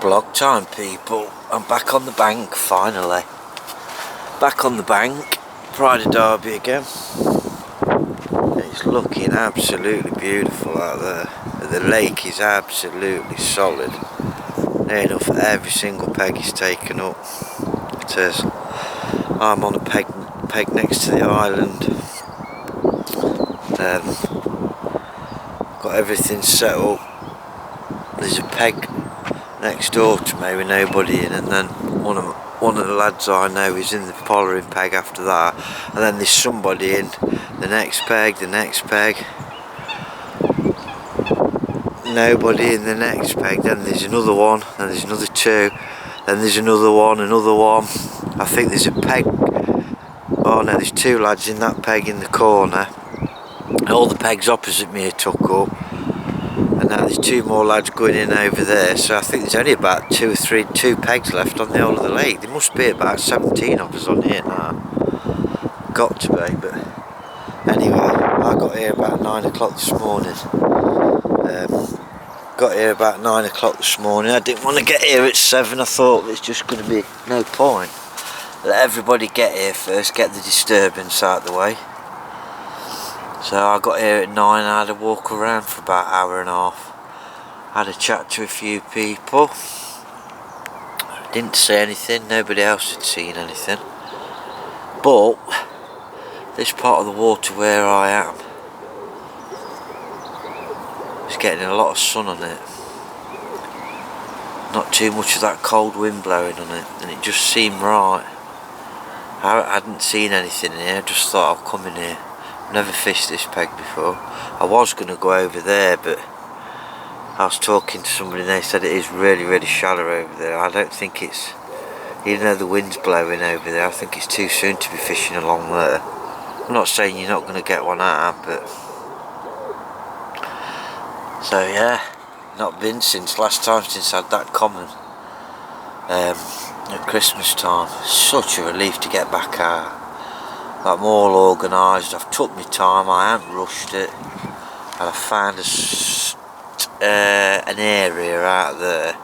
Blog time, people. I'm back on the bank, finally. Back on the bank, Pride of Derby again. It's looking absolutely beautiful out there. The lake is absolutely solid. Near enough every single peg is taken up. It is. I'm on a peg next to the island. Got everything set up. There's a peg next door to me with nobody in, and then one of the lads I know is in the following peg after that, and then there's somebody in the next peg, nobody in the next peg, then there's another one, then there's another two, then there's another one. I think there's a peg, oh no, there's two lads in that peg in the corner. All the pegs opposite me are took up, and now there's two more lads going in over there, so I think there's only about two pegs left on the whole of the lake. There must be about 17 of us on here now. Got to be, but anyway, I got here about 9 o'clock this morning. I didn't want to get here at 7, I thought it's just going to be no point. Let everybody get here first, get the disturbance out of the way. So I got here at 9, I had a walk around for about an hour and a half. Had a chat to a few people. Didn't say anything, nobody else had seen anything. But this part of the water where I am is getting a lot of sun on it. Not too much of that cold wind blowing on it, and it just seemed right. I hadn't seen anything in here, I just thought I'll come in here. Never fished this peg before. I was going to go over there, but I was talking to somebody and they said it is really, really shallow over there. I don't think it's, even though the wind's blowing over there, I think it's too soon to be fishing along there. I'm not saying you're not going to get one out, but so yeah, not been since last time since I had that common at Christmas time. Such a relief to get back out. I'm all organised, I've took my time, I haven't rushed it, and I found an area out there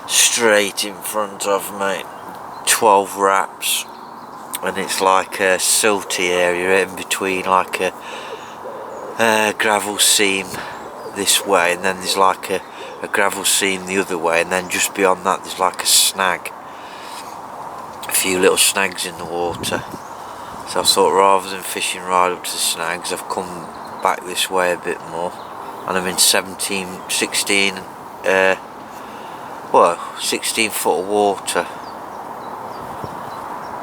straight in front of me, 12 wraps, and it's like a silty area in between, like a gravel seam this way, and then there's like a gravel seam the other way, and then just beyond that there's like a snag, a few little snags in the water. So I thought rather than fishing right up to the snags, I've come back this way a bit more, and I'm in 16 foot of water,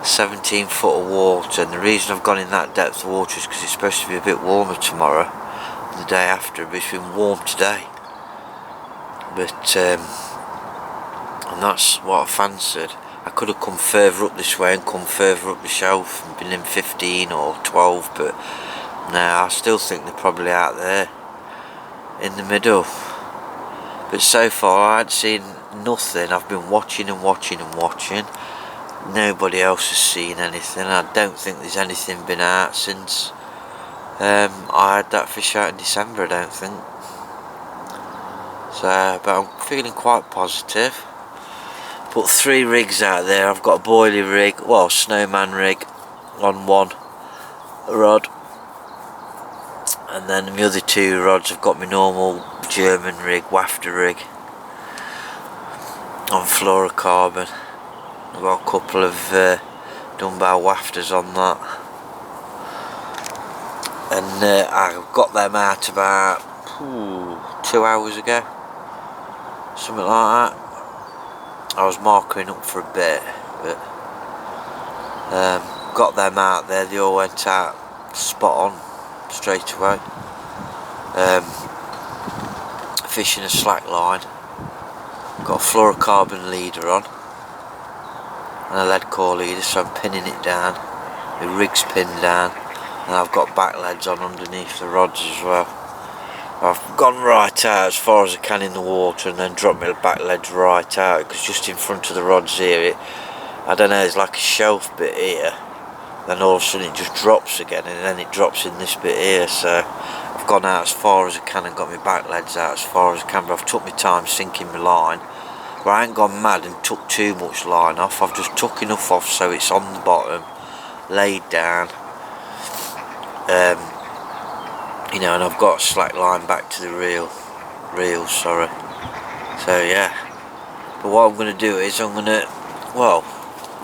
17 foot of water, and the reason I've gone in that depth of water is because it's supposed to be a bit warmer tomorrow, the day after, but it's been warm today, but and that's what I fancied. I could have come further up this way and come further up the shelf and been in 15 or 12, but no, I still think they're probably out there in the middle. But so far I hadn't seen nothing. I've been watching and watching and watching. Nobody else has seen anything. I don't think there's anything been out since I had that fish out in December, I don't think. So, but I'm feeling quite positive. Put 3 rigs out there. I've got a boilie rig, well, snowman rig on one rod, and then the other 2 rods I've got my normal German rig, wafter rig on fluorocarbon. I've got a couple of dumbbell wafters on that, and I got them out about 2 hours ago, something like that. I was marking up for a bit, but got them out there. They all went out spot on straight away. Fishing a slack line. Got a fluorocarbon leader on and a lead core leader, so I'm pinning it down. The rig's pinned down, and I've got back leads on underneath the rods as well. I've gone right out as far as I can in the water and then dropped my back legs right out, because just in front of the rods here, I don't know, there's like a shelf bit here, then all of a sudden it just drops again, and then it drops in this bit here. So I've gone out as far as I can and got my back legs out as far as I can, but I've took my time sinking my line, But I ain't gone mad and took too much line off. I've just took enough off so it's on the bottom, laid down. You know, and I've got a slack line back to the reel, sorry. So yeah, but what I'm going to do is I'm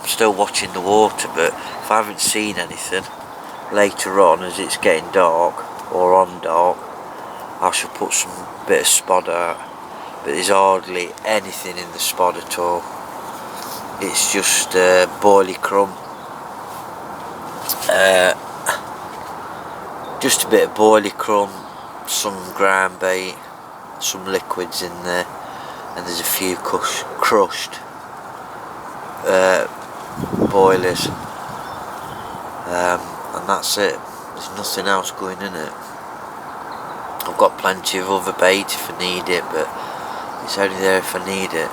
still watching the water, but if I haven't seen anything later on as it's getting dark or on dark, I shall put some bit of spod out. But there's hardly anything in the spod at all. It's just boilie crumb. Just a bit of boilie crumb, some ground bait, some liquids in there, and there's a few crushed boilies, and that's it. There's nothing else going in it. I've got plenty of other bait if I need it, but it's only there if I need it.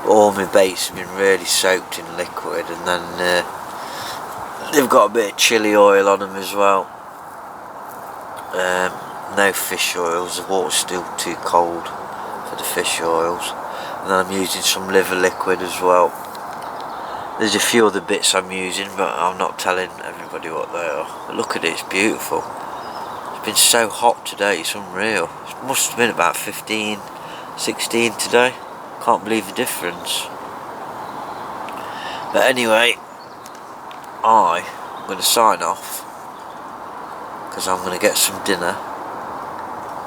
All my baits have been really soaked in liquid, and then they've got a bit of chili oil on them as well. No fish oils, the water's still too cold for the fish oils. And then I'm using some liver liquid as well. There's a few other bits I'm using, but I'm not telling everybody what they are. But look at it, it's beautiful. It's been so hot today, it's unreal. It must have been about 15, 16 today. Can't believe the difference. But anyway, I'm going to sign off, because I'm going to get some dinner.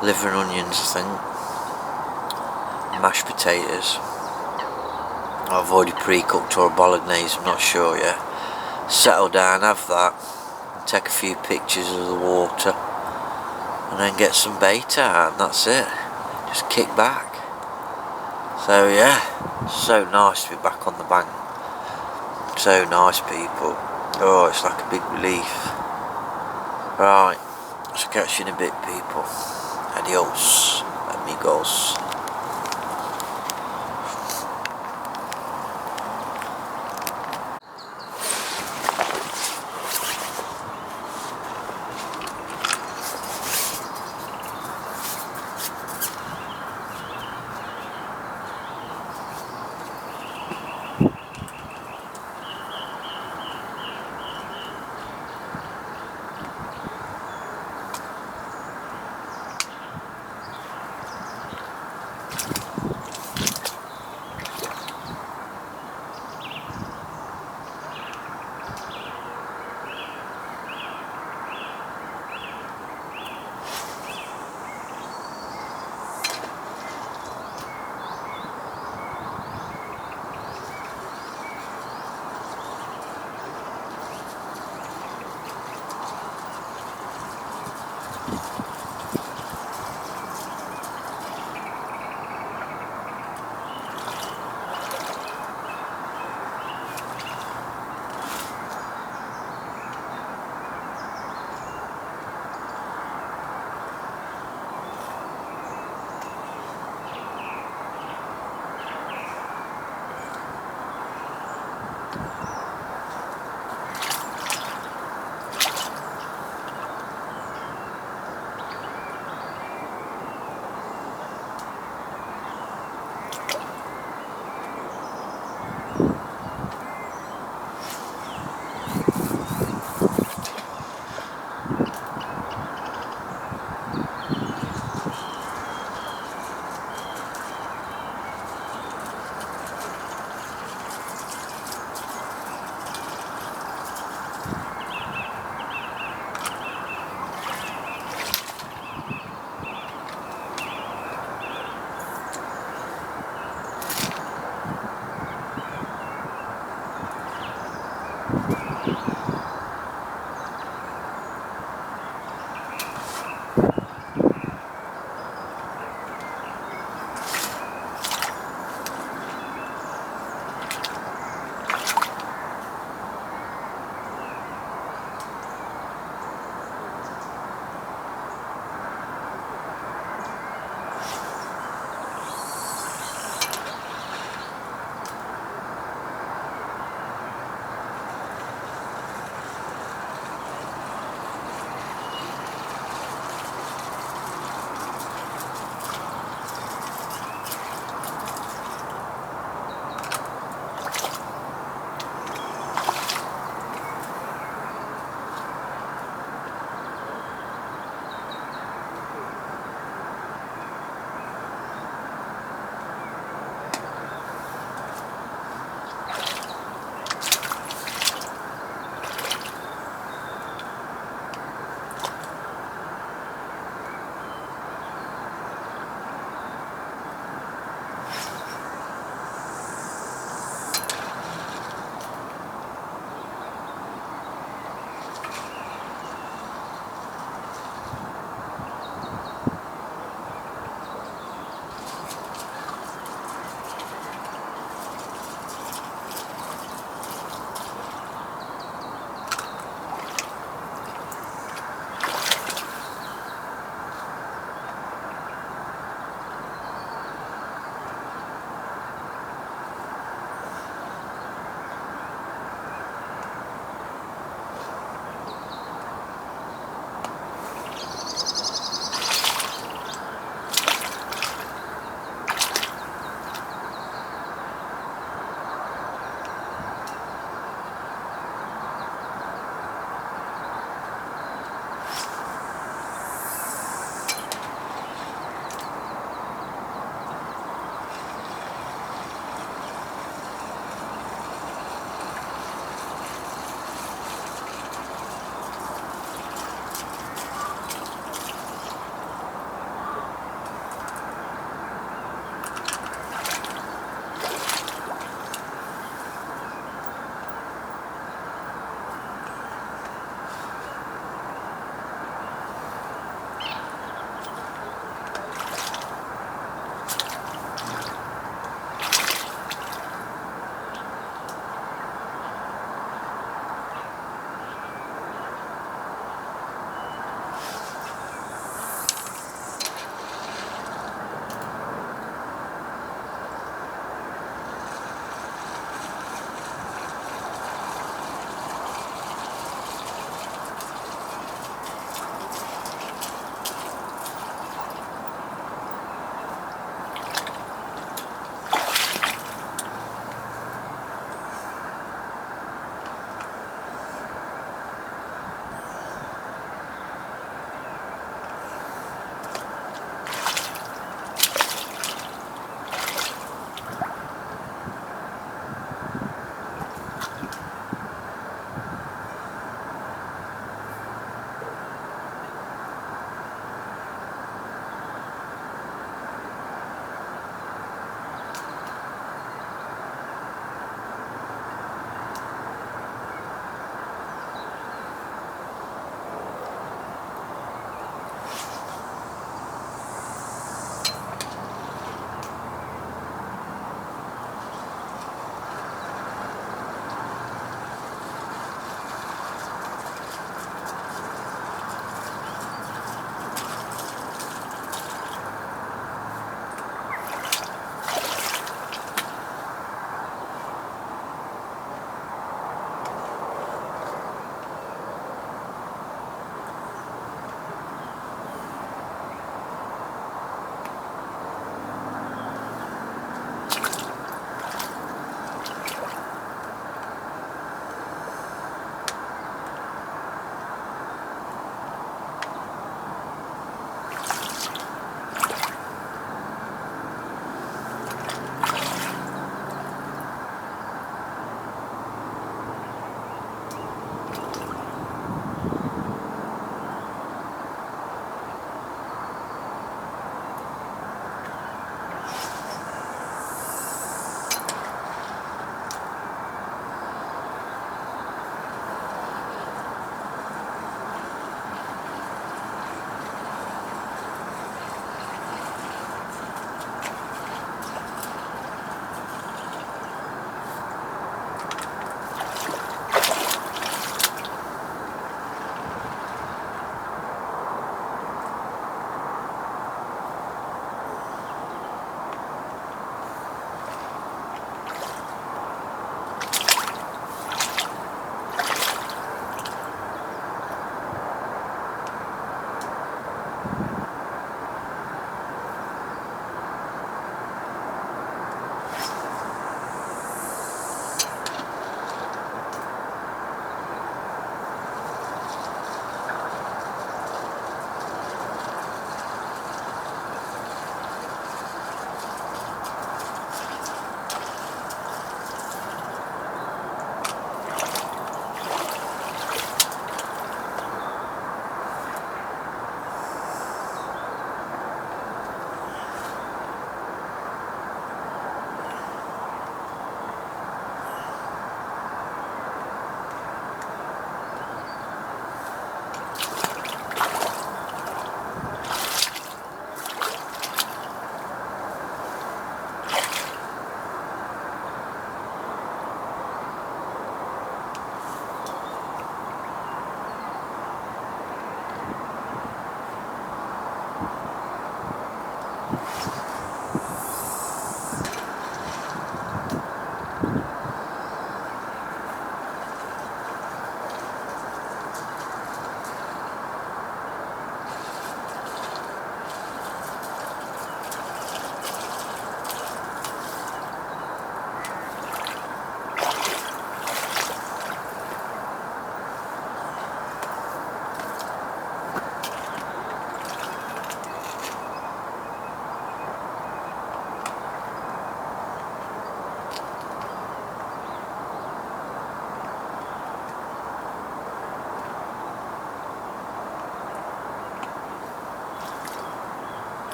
Liver and onions, I think. Mashed potatoes. I've already pre-cooked, or a bolognese, I'm not sure yet. Settle down, have that, and take a few pictures of the water, and then get some bait out, and that's it. Just kick back. So yeah, so nice to be back on the bank. So nice, people. Oh, it's like a big relief. Right, so catch you in a bit, people. Adios, amigos.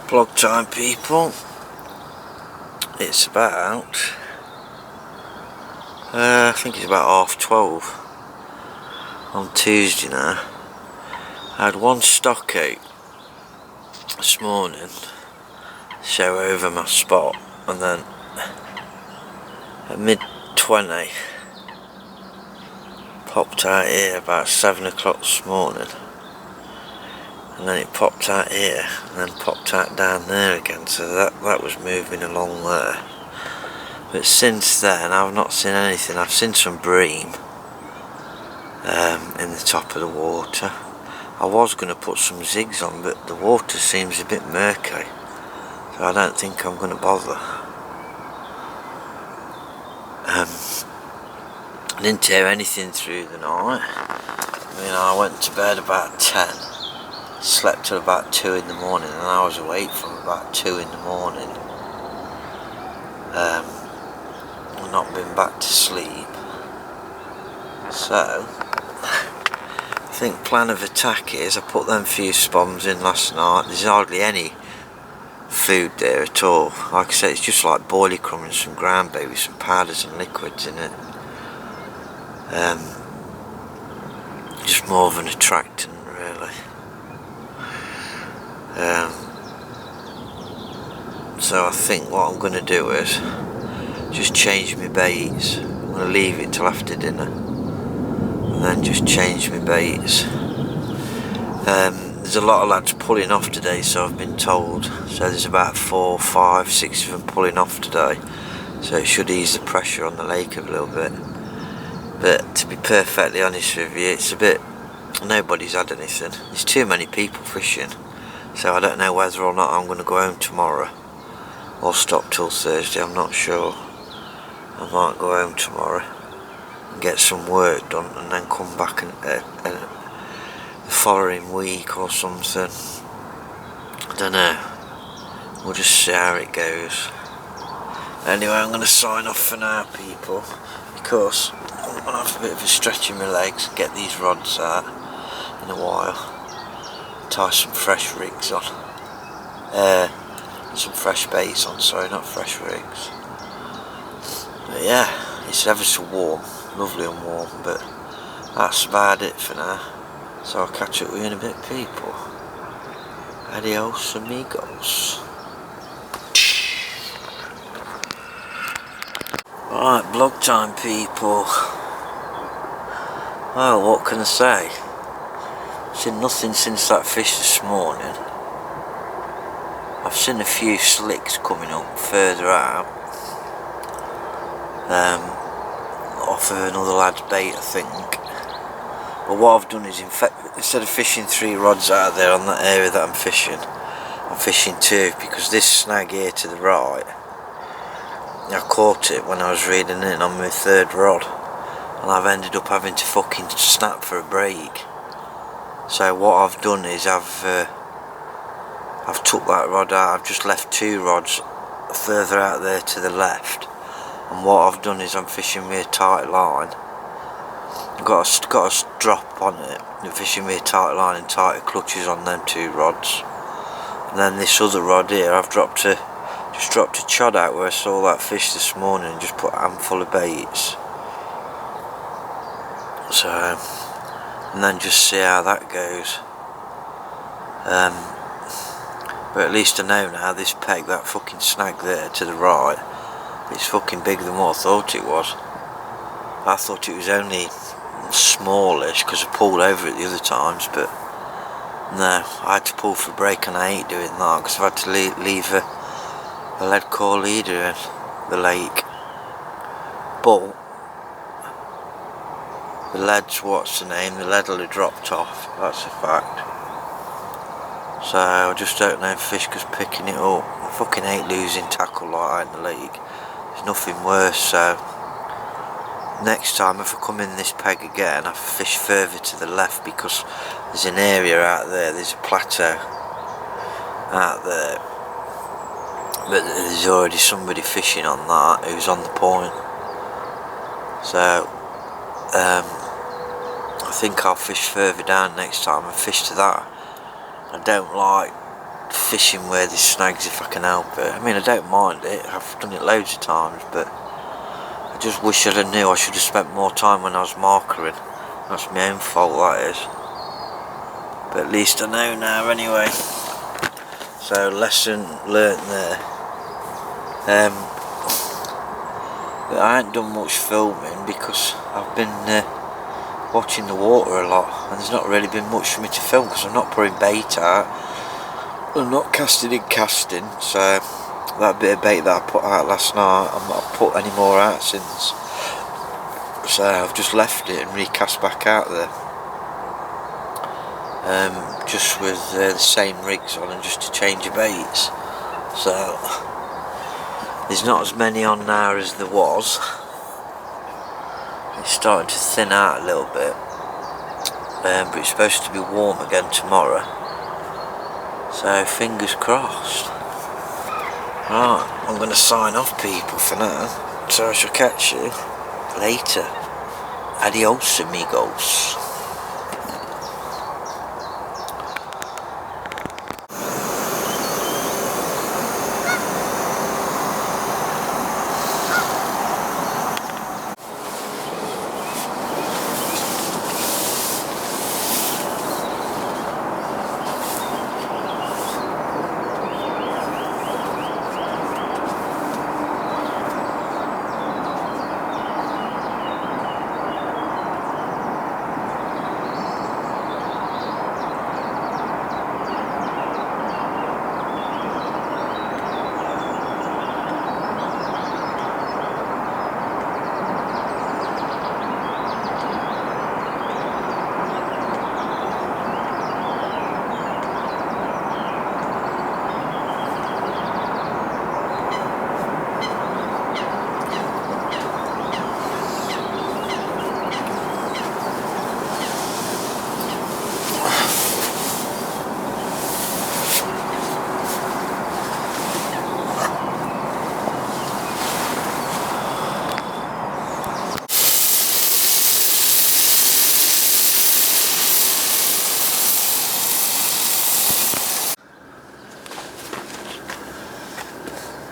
Vlog time, people. It's about I think it's about 12:30 on Tuesday now. I had one stock out this morning, show over my spot, and then at mid-20 popped out here about 7 o'clock this morning, and then it popped out here and then popped out down there again, so that was moving along there. But since then I've not seen anything. I've seen some bream in the top of the water. I was going to put some zigs on, but the water seems a bit murky, so I don't think I'm going to bother. I didn't hear anything through the night. I mean, I went to bed about 10, slept till about 2 in the morning, and I was awake from about 2 in the morning. I've not been back to sleep. So I think plan of attack is I put them few spoms in last night. There's hardly any food there at all. Like I said, it's just like boilie crumb and some ground bait with some powders and liquids in it. Just more of an attractant, really. So I think what I'm going to do is just change my baits. I'm going to leave it till after dinner and then just change my baits. There's a lot of lads pulling off today, so I've been told. So there's about 4, 5, 6 of them pulling off today, so it should ease the pressure on the lake a little bit. But to be perfectly honest with you, it's a bit, nobody's had anything. There's too many people fishing, so I don't know whether or not I'm going to go home tomorrow or stop till Thursday. I'm not sure. I might go home tomorrow and get some work done and then come back the following week or something. I don't know. We'll just see how it goes. Anyway, I'm going to sign off for now, people, because I'm going to have a bit of a stretch in my legs and get these rods out in a while. Tie some fresh rigs on. Some fresh baits on, sorry, not fresh rigs. But yeah, it's ever so warm, lovely and warm, but that's about it for now. So I'll catch up with you in a bit, people. Adios, amigos. Right, vlog time, people. Well, what can I say? Seen nothing since that fish this morning. I've seen a few slicks coming up further out, off of another lad's bait, I think. But what I've done is, in fact, instead of fishing 3 rods out there on that area that I'm fishing 2, because this snag here to the right, I caught it when I was reeling in on my 3rd rod, and I've ended up having to fucking snap for a break. So what I've done is I've took that rod out. I've just left 2 rods further out there to the left, and what I've done is I'm fishing with a tight line. I've got a drop on it. I'm fishing with a tight line and tighter clutches on them 2 rods. And then this other rod here, I've dropped a chod out where I saw that fish this morning and just put a handful of baits. So, and then just see how that goes. But at least I know now this peg, that fucking snag there to the right, it's fucking bigger than what I thought it was. I thought it was only smallish because I pulled over it the other times, but no, I had to pull for a break, and I hate doing that because I've had to leave a lead core leader in the lake. But the lead's, what's the name, the lead will have dropped off, that's a fact. So I just don't know if fish was picking it up. I fucking hate losing tackle like that in the lake. There's nothing worse. So next time if I come in this peg again, I fish further to the left, because there's an area out there, there's a plateau out there, but there's already somebody fishing on that who's on the point. So I think I'll fish further down next time and fish to that. I don't like fishing where there's snags if I can help it. I mean, I don't mind it, I've done it loads of times, but I just wish I knew I should have spent more time when I was markering. That's my own fault, that is. But at least I know now anyway. So lesson learnt there. But I ain't done much filming because I've been watching the water a lot, and there's not really been much for me to film because I'm not putting bait out. I'm not casting in casting, so that bit of bait that I put out last night, I've not put any more out since. So I've just left it and recast back out there. Just with the same rigs on and just to change your baits. So there's not as many on now as there was. It's starting to thin out a little bit. But it's supposed to be warm again tomorrow. So fingers crossed. Right, I'm going to sign off people for now. So I shall catch you later. Adios amigos.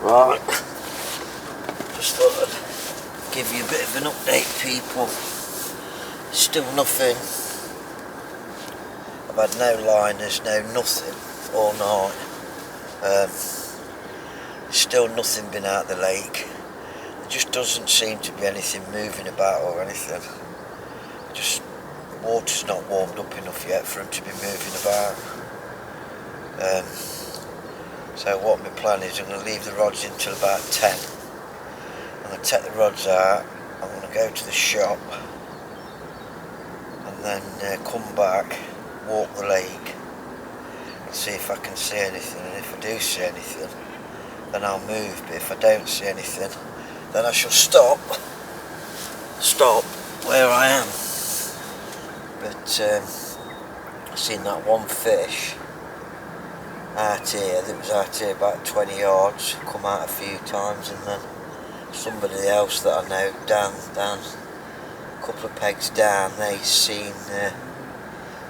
Right, just thought I'd give you a bit of an update, people. Still nothing. I've had no liners, no nothing all night. Still nothing been out the lake. There just doesn't seem to be anything moving about or anything. Just water's not warmed up enough yet for them to be moving about. So what my plan is, I'm going to leave the rods in till about 10. I'm going to take the rods out, I'm going to go to the shop and then come back, walk the lake and see if I can see anything, and if I do see anything then I'll move, but if I don't see anything then I shall stop where I am. But I've seen that one fish out here that was out here about 20 yards, come out a few times, and then somebody else that I know down a couple of pegs down, they've seen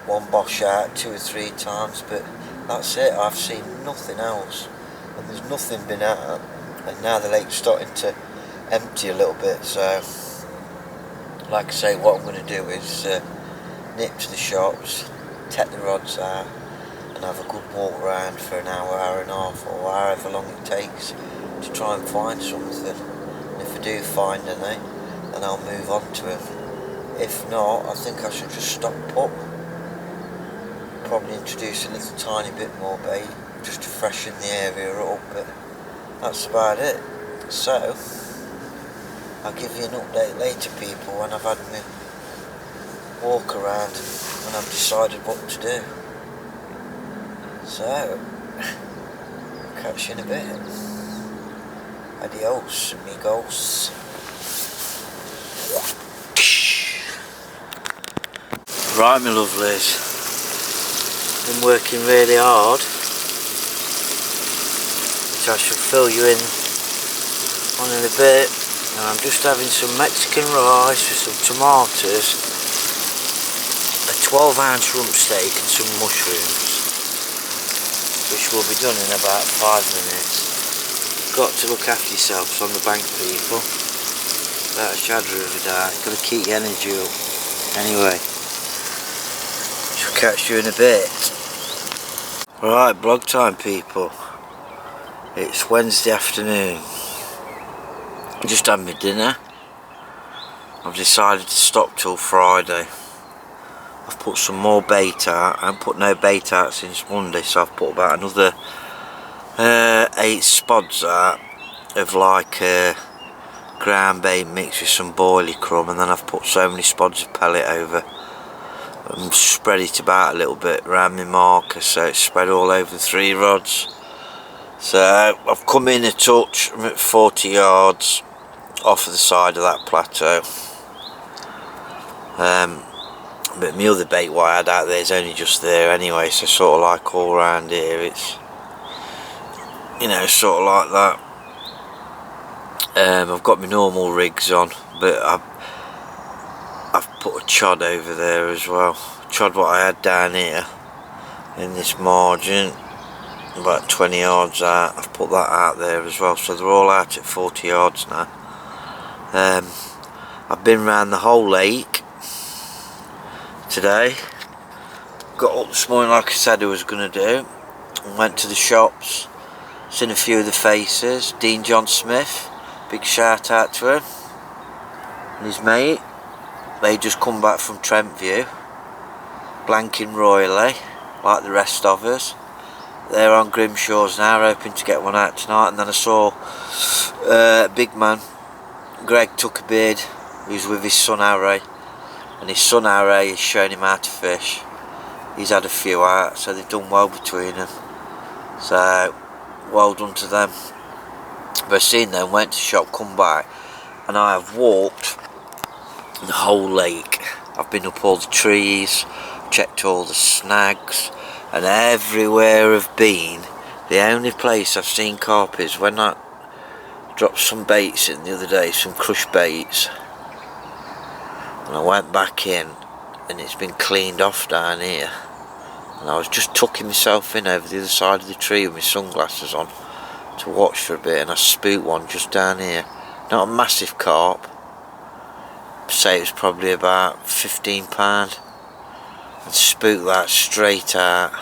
one bosh out 2 or 3 times, but that's it. I've seen nothing else, and there's nothing been out, and now the lake's starting to empty a little bit. So like I say, what I'm going to do is nip to the shops, take the rods out and have a good walk around for an hour, hour and a half, or however long it takes to try and find something. And if I do find any, then I'll move on to it. If not, I think I should just stop up. Probably introduce a little tiny bit more bait just to freshen the area up, but that's about it. So I'll give you an update later, people, when I've had my walk around and when I've decided what to do. So catch you in a bit. Adios amigos. Right, my lovelies, been working really hard, which I shall fill you in on in a bit. And I'm just having some Mexican rice with some tomatoes, a 12-ounce rump steak and some mushrooms. which will be done in about 5 minutes. Got to look after yourselves on the bank, people. Without a shadow of a doubt. Got to keep your energy up. Anyway, shall catch you in a bit. Right, blog time, people. It's Wednesday afternoon. I just had my dinner. I've decided to stop till Friday. I've put some more bait out. I haven't put no bait out since Monday, so I've put about another 8 spods out of like ground bait mixed with some boilie crumb, and then I've put so many spods of pellet over and spread it about a little bit around my marker, so it's spread all over the 3 rods. So I've come in a touch. I'm at 40 yards off of the side of that plateau. But my other bait what I had out there is only just there anyway, so sort of like all around here it's, you know, sort of like that. I've got my normal rigs on, but I've put a chod over there as well. Chod what I had down here in this margin, about 20 yards out. I've put that out there as well, so they're all out at 40 yards now. I've been round the whole lake today. Got up this morning like I said I was going to do, and went to the shops, seen a few of the faces. Dean John Smith, big shout out to him and his mate. They just come back from Trentview, blanking royally like the rest of us. They're on Grimshaws now, hoping to get one out tonight. And then I saw a big man, Greg Tuckerbeard, who's with his son Harry, and his son Harry is showing him how to fish. He's had a few out, so they've done well between them, so well done to them. But I seen them, went to shop, come back, and I have walked the whole lake. I've been up all the trees, checked all the snags, and everywhere I've been, the only place I've seen carp is when I dropped some baits in the other day, some crushed baits, and I went back in and it's been cleaned off down here, and I was just tucking myself in over the other side of the tree with my sunglasses on to watch for a bit, and I spooked one just down here. Not a massive carp, I'd say it was probably about £15, and spooked that straight out.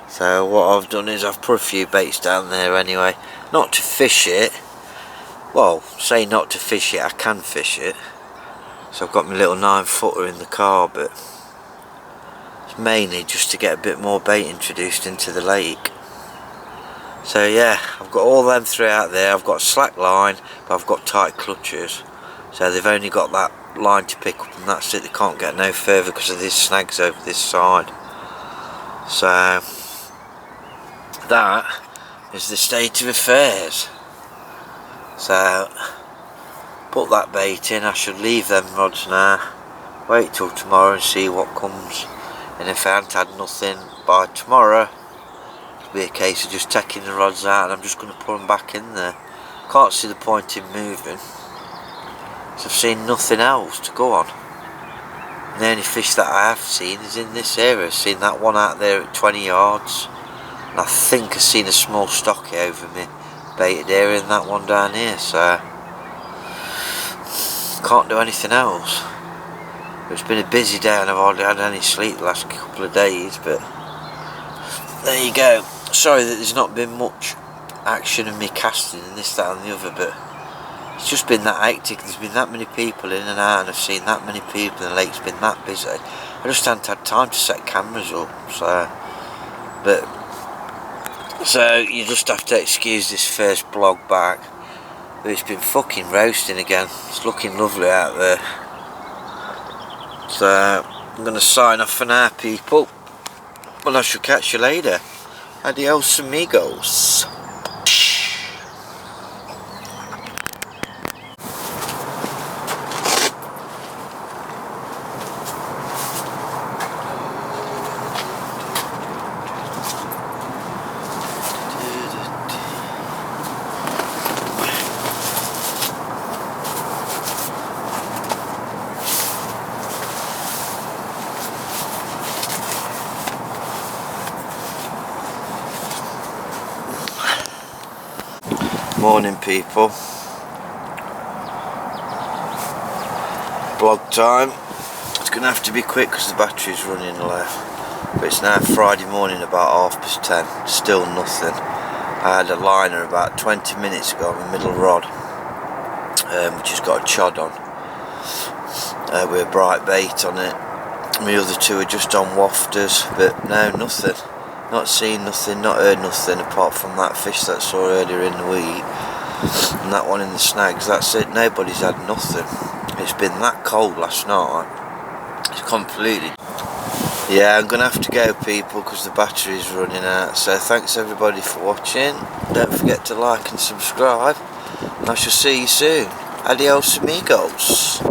So what I've done is I've put a few baits down there anyway, not to fish it. Well, say not to fish it, I can fish it. So I've got my little 9-footer in the car, but it's mainly just to get a bit more bait introduced into the lake. So yeah, I've got all them 3 out there. I've got slack line, but I've got tight clutches, so they've only got that line to pick up and that's it. They can't get no further because of these snags over this side. So that is the state of affairs. So put that bait in. I should leave them rods now, wait till tomorrow and see what comes, and if I haven't had nothing by tomorrow, it'll be a case of just taking the rods out and I'm just going to put them back in there. Can't see the point in moving, so I've seen nothing else to go on. And the only fish that I have seen is in this area. I've seen that one out there at 20 yards, and I think I've seen a small stocky over me baited area and that one down here, so can't do anything else. It's been a busy day and I've hardly had any sleep the last couple of days, but there you go. Sorry that there's not been much action in me casting and this, that and the other, but it's just been that hectic. There's been that many people in and out, and I've seen that many people, and the lake's been that busy. I just haven't had time to set cameras up, so you just have to excuse this first blog back. But it's been fucking roasting again. It's looking lovely out there. So I'm going to sign off for now, people. Well, I shall catch you later. Adios amigos. Morning people. Vlog time. It's going to have to be quick because the battery's running low. But it's now Friday morning about 10:30. Still nothing. I had a liner about 20 minutes ago on the middle rod, which has got a chod on, with a bright bait on it. The other two are just on wafters, but no, nothing. Not seen nothing, not heard nothing apart from that fish that I saw earlier in the week and that one in the snags. That's it. Nobody's had nothing. It's been that cold last night. It's completely... Yeah, I'm gonna have to go people because the battery's running out. So thanks everybody for watching. Don't forget to like and subscribe, and I shall see you soon. Adios amigos.